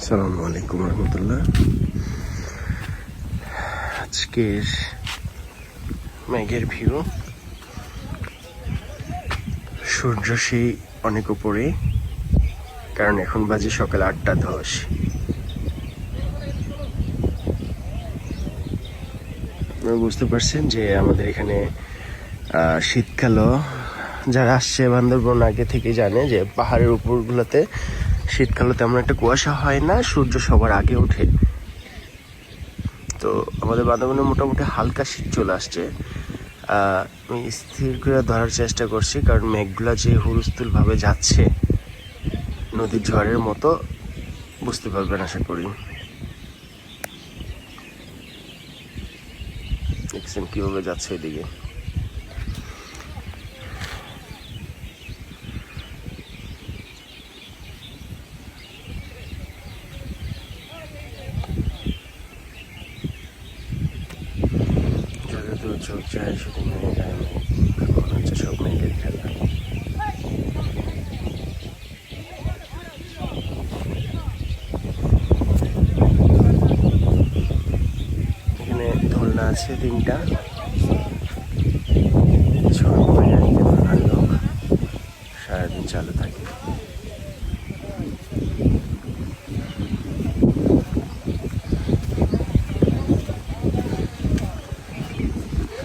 আসসালামু আলাইকুম রহমতুল্লাহ। আজকের মেঘের ভিউ, সূর্য সেই অনেক উপরে, কারণ এখন বাজে সকাল 8:10। আপনারা বুঝতে পারছেন যে আমাদের এখানে শীতকালও যারা আসছে বান্দরবন আগে থেকে জানে যে পাহাড়ের উপরগুলোতে শীতকালে তেমন একটা কুয়াশা হয় না, সূর্য সবার আগে ওঠে। তো আমাদের বান্দরবনে মোটামুটি হালকা শীত চলে আসছে। আমি স্থির করে ধরার চেষ্টা করছি, কারণ মেঘগুলা যে হুলস্থুল ভাবে যাচ্ছে নদীর ঝড়ের মতো, বুঝতে পারবেন আশা করি। দেখছেন কিভাবে যাচ্ছে এদিকে। যতদূর চোখ যায় শুধু মেঘ আর মেঘ, মনে হচ্ছে সব মেঘের খেলা। এখানে দোলনা আছে 3টা, সারাদিন চালু থাকে।